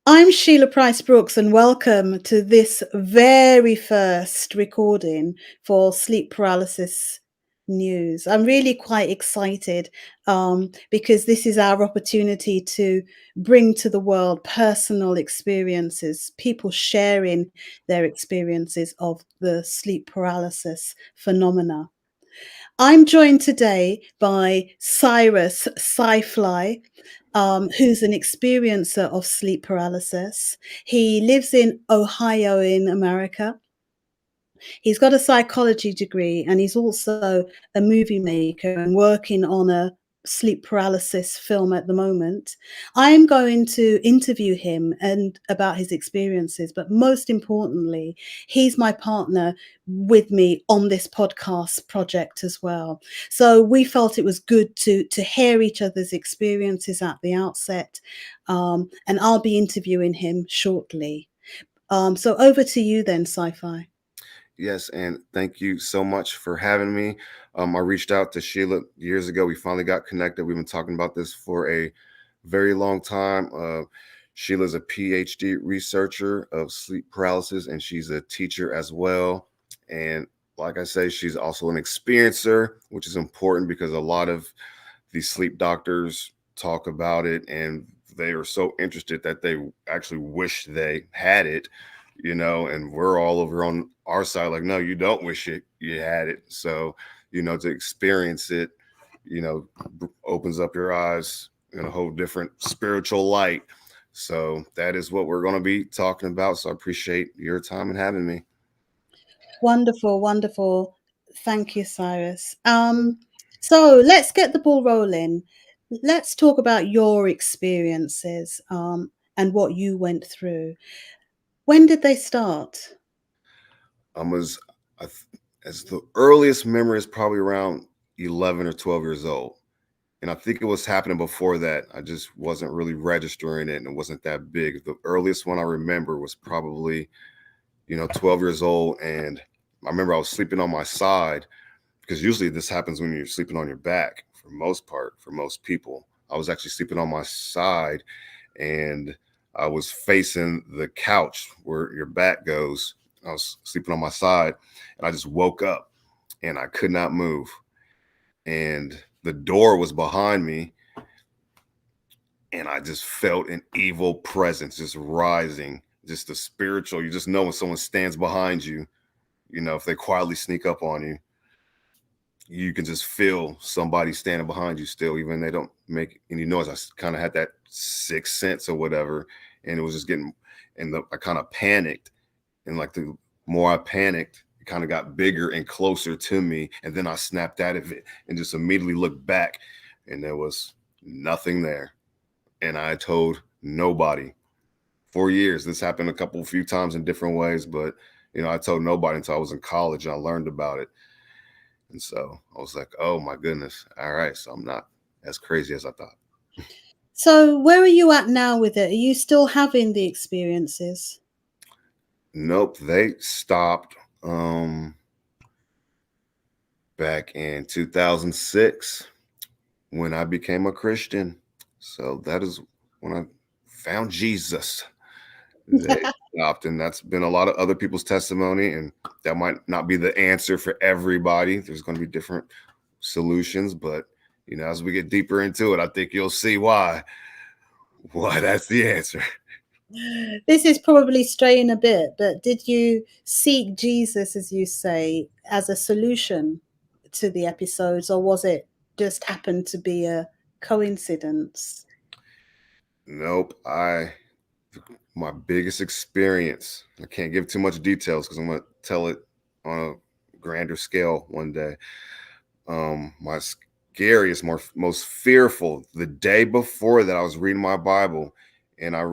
I'm Sheila Price Brooks, and welcome to this very first recording for Sleep Paralysis News. I'm really quite excited because this is our opportunity to bring to the world personal experiences, people sharing their experiences of the sleep paralysis phenomena. I'm joined today by Cyrus Sci-Fly, who's an experiencer of sleep paralysis. He lives in Ohio in America. He's got a psychology degree and he's also a movie maker and working on a sleep paralysis film at the moment. I'm going to interview him and about his experiences, but most importantly, he's my partner with me on this podcast project as well. So we felt it was good to hear each other's experiences at the outset, and I'll be interviewing him shortly. So over to you then, Sci-Fi. Yes, and thank you so much for having me. I reached out to Sheila years ago. We finally got connected. We've been talking about this for a very long time. Sheila's a PhD researcher of sleep paralysis, and she's a teacher as well. And like I say, she's also an experiencer, which is important because a lot of these sleep doctors talk about it and they are so interested that they actually wish they had it, and we're all over on our side like, no, you don't wish it you had it. So, to experience it, opens up your eyes in a whole different spiritual light. So that is what we're going to be talking about. So I appreciate your time and having me. Wonderful, wonderful. Thank you, Cyrus. So let's get the ball rolling. Let's talk about your experiences and what you went through. When did they start? I was, I, as the earliest memory is probably around 11 or 12 years old. And I think it was happening before that. I just wasn't really registering it and it wasn't that big. The earliest one I remember was probably, 12 years old. And I remember I was sleeping on my side because usually this happens when you're sleeping on your back for most part, for most people. I was actually sleeping on my side and I was facing the couch where your back goes. I was sleeping on my side and I just woke up and I could not move. And the door was behind me and I just felt an evil presence just rising, just the spiritual. You just know when someone stands behind you, if they quietly sneak up on you, you can just feel somebody standing behind you still, even they don't make any noise. I kind of had that sixth sense or whatever, and it was just getting, I kind of panicked, and like the more I panicked, it kind of got bigger and closer to me, and then I snapped out of it and just immediately looked back, and there was nothing there, and I told nobody for years. This happened a few times in different ways, but I told nobody until I was in college and I learned about it. And so I was like, oh my goodness. All right. So I'm not as crazy as I thought. So where are you at now with it? Are you still having the experiences? Nope. They stopped back in 2006 when I became a Christian. So that is when I found Jesus. They stopped. And that's been a lot of other people's testimony. And that might not be the answer for everybody. There's going to be different solutions. But, as we get deeper into it, I think you'll see why that's the answer. This is probably straying a bit, but did you seek Jesus, as you say, as a solution to the episodes, or was it just happened to be a coincidence? Nope. My biggest experience, I can't give too much details because I'm going to tell it on a grander scale one day. My scariest, most fearful, the day before that I was reading my Bible and I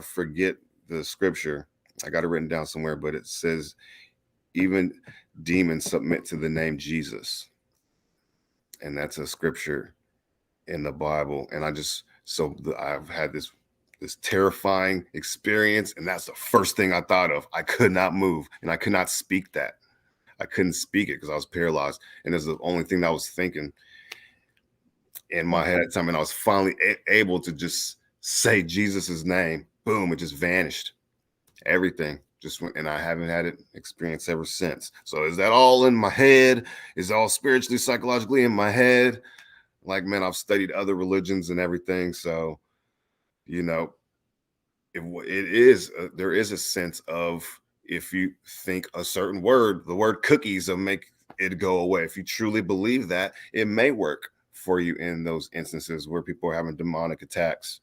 forget the scripture. I got it written down somewhere, but it says, even demons submit to the name Jesus. And that's a scripture in the Bible. And I've had this terrifying experience, and that's the first thing I thought of. I could not move, and I could not speak that. I couldn't speak it because I was paralyzed, and it's the only thing that I was thinking in my head at the time. And I was finally able to just say Jesus's name, boom, it just vanished. Everything just went, and I haven't had it experience ever since. So is that all in my head? Is it all spiritually, psychologically in my head? Like, man, I've studied other religions and everything. So, you know, it is, there is a sense of, if you think a certain word, the word cookies will make it go away. If you truly believe that, it may work for you in those instances where people are having demonic attacks,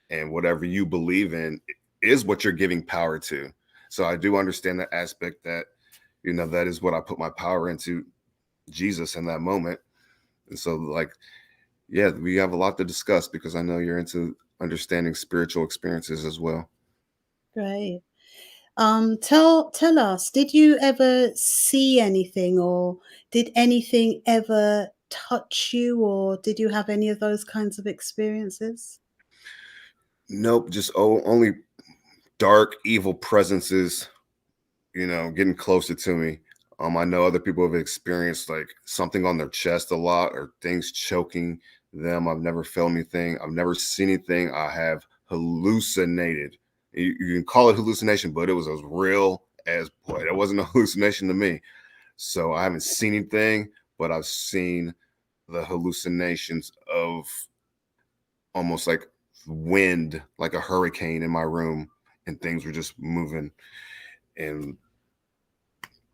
and whatever you believe in is what you're giving power to. So I do understand that aspect, that, that is what I put my power into, Jesus, in that moment. And so, like, yeah, we have a lot to discuss, because I know you're into understanding spiritual experiences as well. Great. Tell us, did you ever see anything, or did anything ever touch you, or did you have any of those kinds of experiences? Nope, just only dark, evil presences, getting closer to me. I know other people have experienced like something on their chest a lot, or things choking them. I've never felt anything. I've never seen anything. I have hallucinated. You can call it hallucination, but it was as real as, boy, that wasn't a hallucination to me. So I haven't seen anything, but I've seen the hallucinations of almost like wind, like a hurricane in my room, and things were just moving. And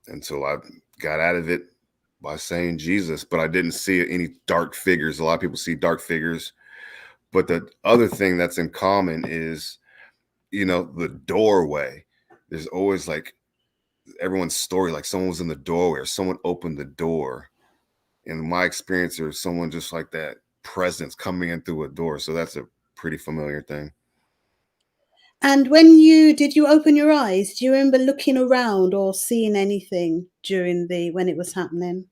until I got out of it by saying Jesus, but I didn't see any dark figures. A lot of people see dark figures, but the other thing that's in common is, the doorway. There's always like everyone's story, like someone was in the doorway or someone opened the door. In my experience, there's someone just like that presence coming in through a door. So that's a pretty familiar thing. And when you open your eyes, do you remember looking around or seeing anything during the when it was happening?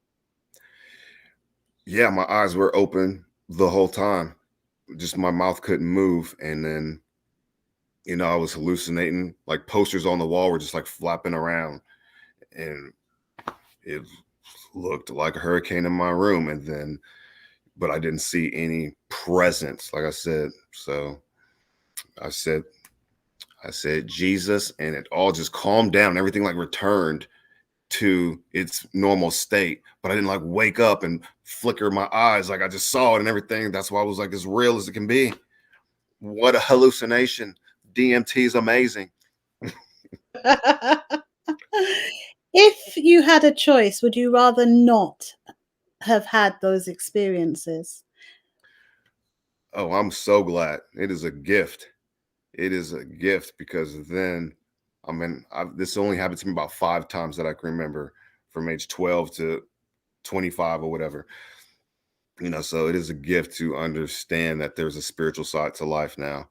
Yeah, my eyes were open the whole time. Just my mouth couldn't move. And then, I was hallucinating. Like posters on the wall were just like flapping around. And it looked like a hurricane in my room. And then, but I didn't see any presence, like I said. So I said, I said Jesus, and it all just calmed down. Everything like returned to its normal state, but I didn't like wake up and flicker my eyes. Like I just saw it and everything. That's why I was like as real as it can be. What a hallucination. DMT is amazing. If you had a choice, would you rather not have had those experiences? Oh, I'm so glad. It is a gift. It is a gift, because then, this only happened to me about 5 times that I can remember, from age 12 to 25 or whatever. So it is a gift to understand that there's a spiritual side to life now,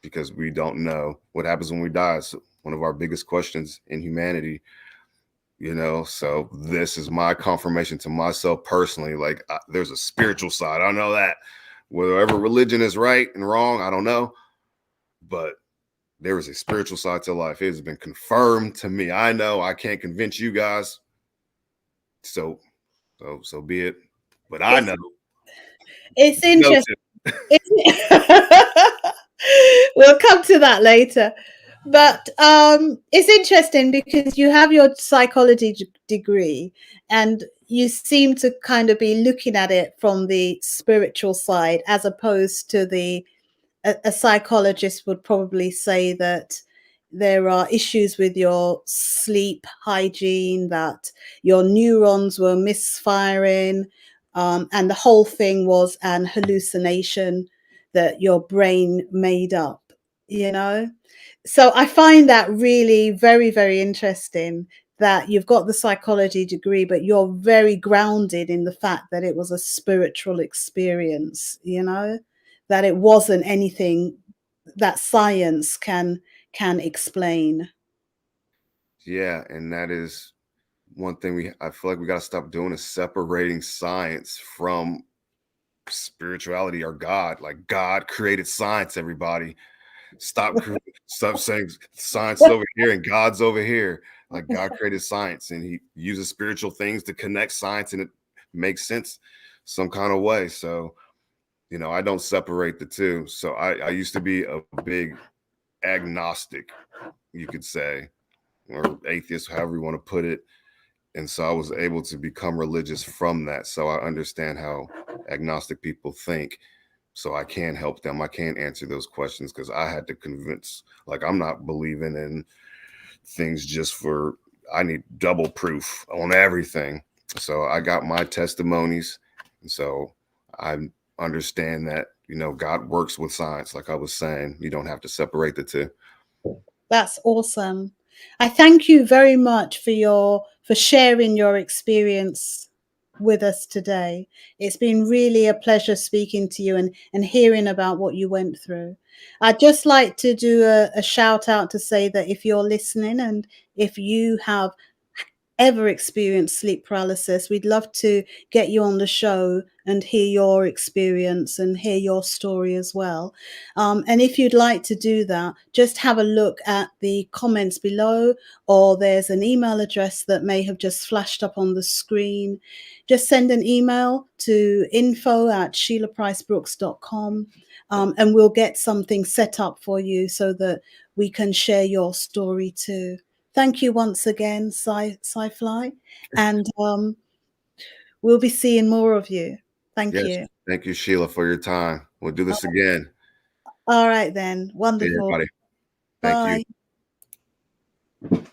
because we don't know what happens when we die. It's one of our biggest questions in humanity. So this is my confirmation to myself personally. Like, there's a spiritual side. I know that. Whatever religion is right and wrong, I don't know. But there is a spiritual side to life. It has been confirmed to me. I know I can't convince you guys. So be it. But I It's know. it's interesting. Noted. We'll come to that later. But it's interesting because you have your psychology degree, and you seem to kind of be looking at it from the spiritual side, as opposed to a psychologist would probably say that there are issues with your sleep hygiene, that your neurons were misfiring, and the whole thing was an hallucination that your brain made up, you know? So I find that really very, very interesting, that you've got the psychology degree, but you're very grounded in the fact that it was a spiritual experience, that it wasn't anything that science can explain. Yeah, and that is one thing I feel like we got to stop doing, is separating science from spirituality or God. Like, God created science, everybody. Stop stop saying science is over here and God's over here. Like, God created science, and he uses spiritual things to connect science, and it makes sense some kind of way. So, I don't separate the two. So I used to be a big agnostic, you could say, or atheist, however you want to put it. And so I was able to become religious from that. So I understand how agnostic people think. So I can help them. I can answer those questions because I had to convince, like, I'm not believing in things just for, I need double proof on everything. So I got my testimonies. And so I understand that, God works with science. Like I was saying, you don't have to separate the two. That's awesome. I thank you very much for sharing your experience with us today. It's been really a pleasure speaking to you and hearing about what you went through. I'd just like to do a shout out to say that if you're listening and if you have ever experienced sleep paralysis, we'd love to get you on the show and hear your experience and hear your story as well. And if you'd like to do that, just have a look at the comments below, or there's an email address that may have just flashed up on the screen. Just send an email to info@sheilapricebrooks.com, and we'll get something set up for you so that we can share your story too. Thank you once again, Sci-Fly, and we'll be seeing more of you. Thank Yes. you. Thank you, Sheila, for your time. We'll do this again. All right then. See you, Wonderful. everybody. Thank you. Bye.